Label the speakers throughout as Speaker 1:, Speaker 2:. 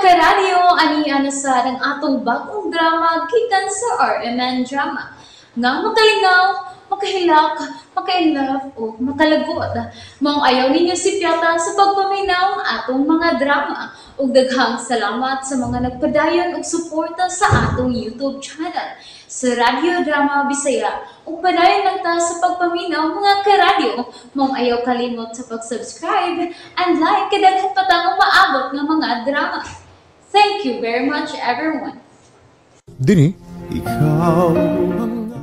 Speaker 1: karadyo, ani sa ng atong bagong drama gikan sa RMN Drama. Nga makalingaw, makahilak, maka-inlove, o makalagot. Maong ayaw ninyo si Piata sa pagpaminaw ng atong mga drama. Ug daghang salamat sa mga nagpadayon ug suporta sa atong YouTube channel sa Radio Drama Bisaya. Ug padayon lang ta sa pagpaminaw mga karadyo. Maong ayaw kalimot sa pag-subscribe and like kadaghan pa tang maabot ng mga drama. Thank you very much, everyone.
Speaker 2: Dini, ikaw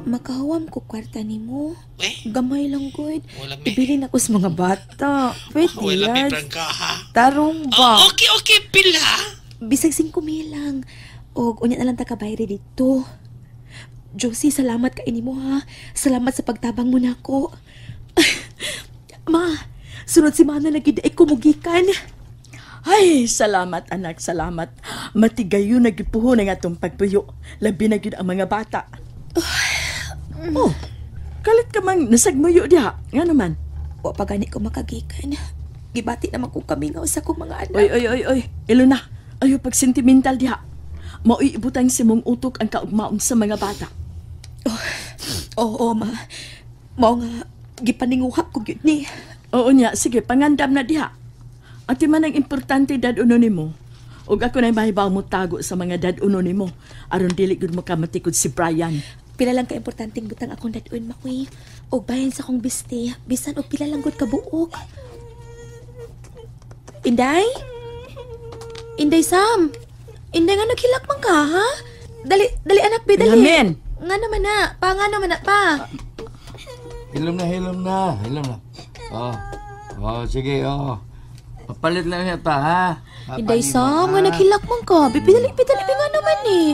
Speaker 3: Makahawam ko kwarta ni mo.
Speaker 4: Eh?
Speaker 3: Gamay lang, good.
Speaker 4: Wala, me.
Speaker 3: Ibilin ako sa mga bata. Pwede
Speaker 4: Wala may
Speaker 3: yan.
Speaker 4: prangka, ha?
Speaker 3: Tarong
Speaker 4: Oh,
Speaker 3: ba?
Speaker 4: okay, pila.
Speaker 3: Bisag 5,000 lang. O, unya na lang takabayri dito. Josie, salamat ka ini mo, ha. Salamat sa pagtabang mo na ako. Ma, sunod si Mana lagi daig kumugikan.
Speaker 5: Ay, salamat anak, salamat. Matigayo nagipuho na nga itong pagpuyo. Labi na yun ang mga bata. Oh, kalit ka mang nasagmuyo diha. Nga naman.
Speaker 3: O, pagani ko makagikan. Gibati naman ko kami nga sa kong mga anak.
Speaker 5: Oy. Ilona, ayo pag sentimental diha. Mao'y ibutang si mong utok ang kaugmaong sa mga bata.
Speaker 3: Oo, ma. Mao nga, gipaninguha ko yun ni.
Speaker 5: Oo niya, sige, pangandam na diha. At man ang importante dad-uno ni mo. Ug ako na mahibaw mo tago sa mga dad-uno ni mo. Aron dili gud mo ka matikod si Brian.
Speaker 3: Pila lang ka importanteng butang akong dadun, Makoy. O bayan sa kong biste, bisan o pila lang gud kabuok. Inday? Inday Sam? Inday nga naghilak man ka, ha? Dali anak, be, dali.
Speaker 5: Amen.
Speaker 3: Nga naman na, pa.
Speaker 6: Hilom na. Sige. Papalit lang niya ta, ha?
Speaker 3: Inday Sam, nga naghilak man ka. Bidali nga naman eh.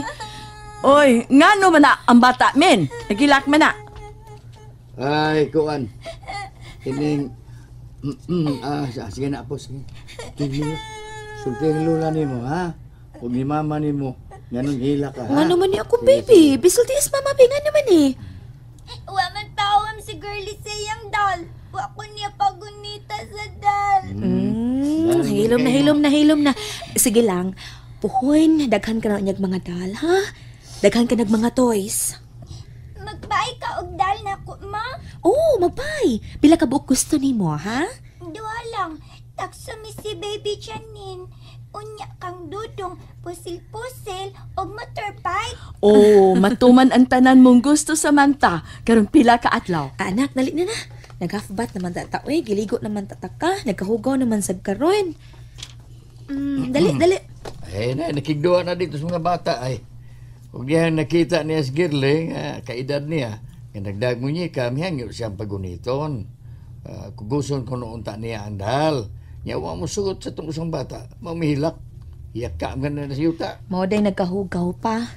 Speaker 5: Oy, ngano man na ang bata, men? Nagilak man na.
Speaker 6: Ay, kuan. Kining... sige na po, sige. Sulti ang lula ni mo, ha? Huwag ni mama ni mo. Ganun hila ka, ha?
Speaker 3: Nga naman ni ako, baby. Bisulti is mama, be, nga naman eh.
Speaker 7: Wa man tawam si girlie sayang dal. Wa ko niya pagunita sa dal.
Speaker 3: Hilom na. Sige lang, puhoy, daghan ka na mga dal, ha? Daghan ka mga toys.
Speaker 7: Magbay ka og dal na ko, ma.
Speaker 3: Oo, magbay. Pila ka buok gusto ni mo, ha?
Speaker 7: Duha lang. Takso mi si baby Janine. Unya kang dudong, pusil-pusil, og motorbike.
Speaker 5: Oh, matuman ang tanan mong gusto Samantha. Karon pila ka adlaw.
Speaker 3: Anak, dali na. Nag-half-bath naman tataoy, giligo naman tataka, nagkahugaw naman sab karon. Dali.
Speaker 6: Ay, nakigduwa na dito sa mga bata, ay. Huwag niya nakita niya si girlie, kaedad niya. Nagdag mo niya, kami hangyo siyang paguniton. Kuguson ko noon ta niya ang dahal. Nyawa mo sugot sa itong isang bata. Mamihilak. Iyak ka ang ganda na si Yuta.
Speaker 3: Mauday nagkahugaw pa.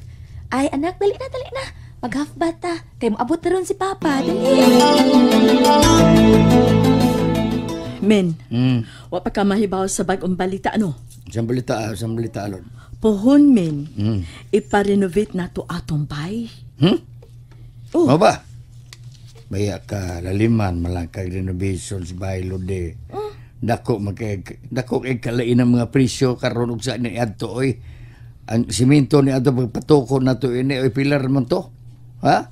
Speaker 3: Ay, anak, dali na. Mag-half-bath ta. Kaya maabot na ron si Papa. Dali.
Speaker 5: Men, wa pa ka mahibaw sa bagong balita, ano?
Speaker 6: Isang balita alon.
Speaker 5: Pohon, men. Iparenovate na to atong bay. Oh.
Speaker 6: Mo ba? Baya ka, laliman, malangkag renovation sa bahay Lode. Dako kay kalain ang mga presyo karon og sa ni adto oy. Ang simento ni adto pagpatuko na to ini oy pilar man to. Ha?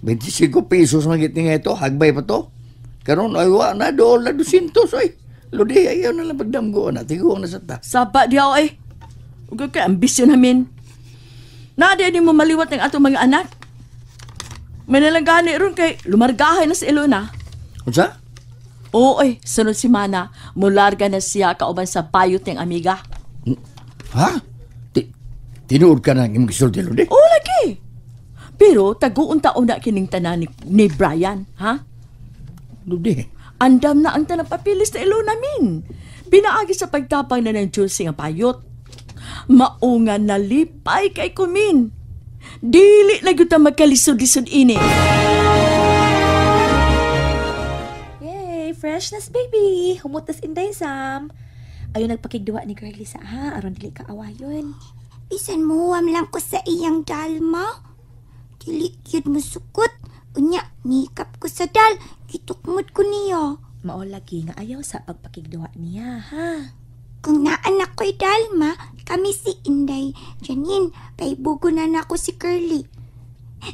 Speaker 6: 25 pesos magit ni ito, hagbay pa to. Karon ay wa na do la 200 oy. Lode ayaw na lang pagdamgo na tiguang na sa ta.
Speaker 5: Saba diaw ay. Ug ka ambisyon namin. Nada di mo maliwat ng atong mga anak. May nalangani ron kay lumargahay na si Ilona.
Speaker 6: Unsa?
Speaker 5: Oo, sunod si Mana, mularga na siya kauban sa payot ng amiga.
Speaker 6: Ha? Tinuod ka na ng gisulti, Lode?
Speaker 5: Oo, lagi. Pero taguon taon na kining tanan ni Brian, ha?
Speaker 6: Lode.
Speaker 5: Andam na ang tanang papilis na ilo namin. Pinaagi sa pagtapang na ng Diyos nga payot. Maungan na lipay kay kumin. Dili na gyud ta magkalisod-lisod ini.
Speaker 3: Freshness, baby. Humutas Inday Sam. Ayun nagpakigduwa ni girlie sa ha. Aron dili ka awayon.
Speaker 7: Bisan muwam lang ko sa iyang dal, ma. Dili yun mo sukot. Unya, nikap ko sa dal. Gitukmod ko niya.
Speaker 3: Mao lagi nga ayaw sa pagpakigduwa niya, ha?
Speaker 7: Kung naanak ko'y Dalma, kami si Inday. Janine, paibugo na nako si Curly.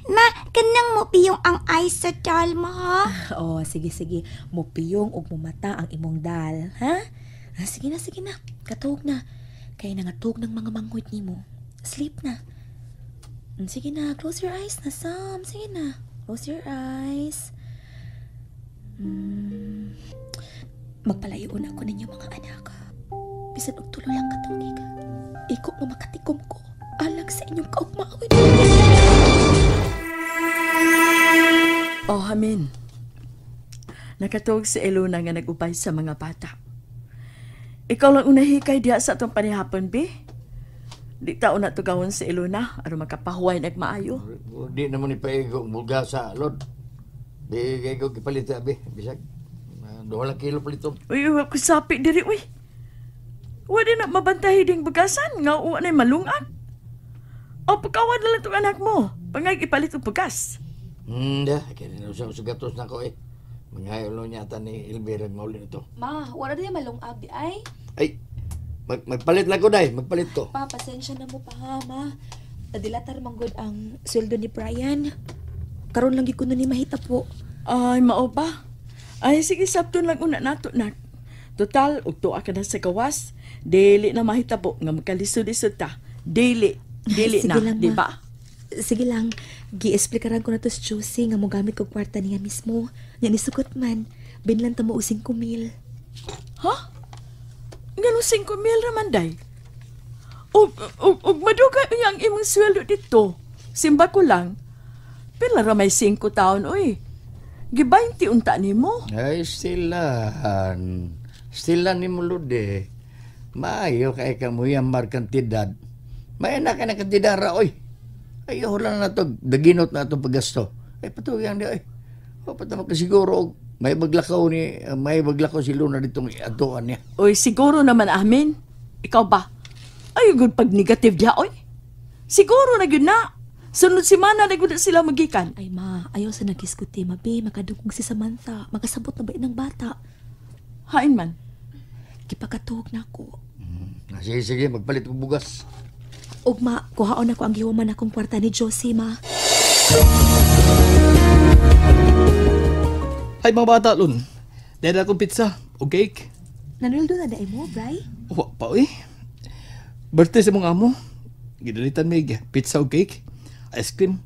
Speaker 7: Ma, kanang mo piyong ang eyes sa Dalma, ha?
Speaker 3: Oh, sige. Mupiyong ug mumata ang imong dal, ha? Sige na. Katuog na. Kaya nangatog ng mga manghod nimo. Sleep na. Sige na, close your eyes na, Sam. Sige na, close your eyes. Magpalayoon ako ninyo mga anak. Bisan og tuloy ang katungig. Iko nga makatikom ko. Alang sa inyong kaugmaon.
Speaker 5: Oh, amin. Nakatuog si Eluna nga nag-upay sa mga bata. Ikaw lang unahikay diha sa atong panihapon, be? Di tao na tugawon si Eluna aron makapahuway nagmaayo.
Speaker 6: Di naman ipaigo mulga sa lod. Di kaigo kipalit abi bisag 2 kilo paliton.
Speaker 5: Uy, wa ko sapi diri, uy. Wala na mabantahi ding bagasan nga uwa na malungag. O pagkawan na lang itong anak mo. Pangay ipalit ang bugas.
Speaker 6: Da, kaya na usang sugatos na ko eh. Mangayo lo nyata ni Elvira maulin ito.
Speaker 3: Ma, wala din malungag di ay.
Speaker 6: Ay, magpalit lang ko dahil. Magpalit ko.
Speaker 3: Pa, pasensya na mo pa ha, ma. Nadilatar manggod ang sweldo ni Brian. Karon lang gikuno ni mahita po.
Speaker 5: Ay, mao ba? Ay, sige, sabton lang una nato, nak. Total, ugtuwa ka na sa gawas. Dili na mahitabo nga magkalisod-isod ta. Dili
Speaker 3: Sige
Speaker 5: na,
Speaker 3: lang,
Speaker 5: di
Speaker 3: ma.
Speaker 5: ba?
Speaker 3: Sige lang, gi-explikaran ko na to sa Josie nga mo gamit kong kwarta niya mismo. Nga nisugot man, binlan ta mo og 5,000.
Speaker 5: Ha? Ngano 5,000 raman, day? Og maduga niya ang imong sweldo dito. Simba ko lang. Pila ra may 5 taon, oy. Gi-20 unta nimo.
Speaker 6: Ay, stilan ni Mulude. Maayo kay kamuyang markantidad. May anak ka na kantidara, oy. Ayaw lang na to, daginot na itong paggasto. Ay, patuyang di, oy. O, patama ka siguro, may maglakaw si Luna ditong atuan niya.
Speaker 5: Oy, siguro naman amin. Ikaw ba? Ay, good pag negative diha, oy. Siguro na yun na. Sunod si Mana na yun sila magikan.
Speaker 3: Ay ma, ayaw sa nag-iskuti, mabi, makadugong si Samantha. Makasabot na ba ng bata?
Speaker 5: Hain man.
Speaker 3: Kipakatuog na ako.
Speaker 6: Sige, magpalit ko bugas.
Speaker 3: Ugma, kuhaon ako ang gihuman akong kwarta ni Josie, ma.
Speaker 4: Ay mga bata, Lun. Dahil akong pizza o cake.
Speaker 3: Nanuldo na daay mo, Bri?
Speaker 4: Wa pa, uy. Birthday sa mong amo. Ginalitan may pizza o cake. Ice cream.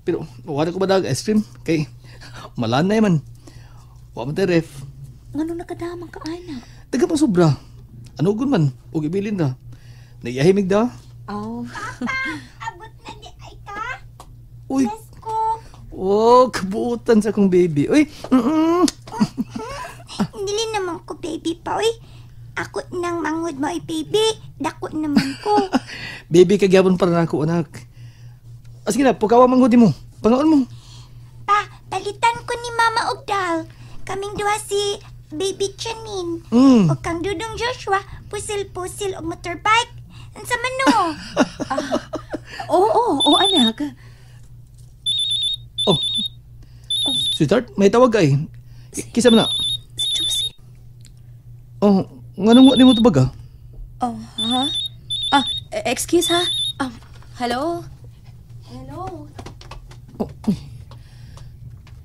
Speaker 4: Pero wala ko ba dag ice cream? Kay malanay man. Wa man tayo ref.
Speaker 3: Ngano nakadamang ka, anak?
Speaker 4: Taga pang sobra. Ano gun man? Huwag ibilin na. Nagiyahimig da.
Speaker 3: Aw.
Speaker 7: Abot na di ay ka?
Speaker 4: Uy.
Speaker 7: Yes ko.
Speaker 4: Oh, kabuutan sa akong baby. Uy.
Speaker 7: Dili naman ko baby pa, oy. Ako nang manghod mo ay baby. Dako naman ko.
Speaker 4: Baby, kagyapon para na ako, anak. Sige na, pukawa manghudi mo. Pangaon mo.
Speaker 7: Pa, palitan ko ni Mama Ogdal. Kaming duha si Baby Janine. O kang Dudong Joshua, pusil-pusil og motorbike. Sa mano?
Speaker 3: Oo, anak.
Speaker 4: Oh. Sweetheart, may tawag ay. Kisa mo na.
Speaker 3: Si Josie.
Speaker 4: Oh, nganong ni mo ito baga?
Speaker 3: Oh, ha? Excuse ha? Hello? Hello?
Speaker 4: Oh,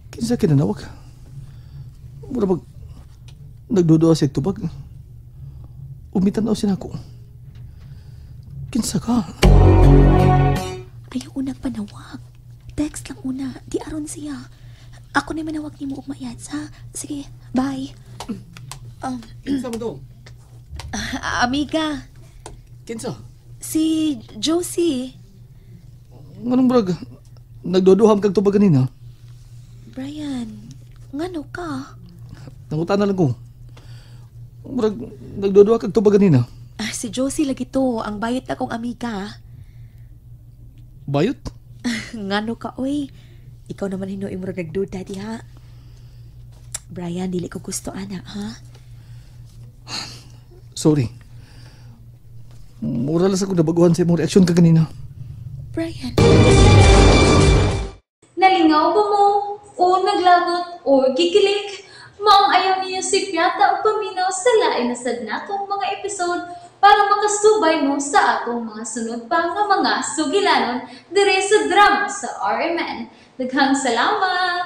Speaker 4: kinsa kinanawag? Mura mag nagduduwa sa tubag. Umitan daw sinako. Kinsa ka?
Speaker 3: Ayaw unang panawag. Text lang una. Di aron siya. Ako na manawag ni mo umayad sa. Sige, bye.
Speaker 4: Kinsa mo to?
Speaker 3: Amiga,
Speaker 4: Kinsa?
Speaker 3: si Josie.
Speaker 4: Nganong brag? Nagduduham kag tubag kanina.
Speaker 3: Brian, ngano ka?
Speaker 4: Nangutan na lang ko. Brag, nagduduha kag tubag kanina.
Speaker 3: Si Josie lagi to. Ang bayot akong amiga.
Speaker 4: Bayot?
Speaker 3: Ngano ka, oy? Ikaw naman hinuing mo nagduda, di ha? Brian, dili ko gusto, anak, ha?
Speaker 4: Sorry. Mura lang sa kong nabaguhan sa imong reaksyon ka kanina.
Speaker 3: Brian.
Speaker 1: Nalingaw ba mo? O naglagot? O gikilik? Maong ayaw ninyo si Piata o paminaw sa lain na sad natong mga episode para makasubay mo sa atong mga sunod pa nga mga sugilanon dire sa drama sa RMN. Daghang salamat!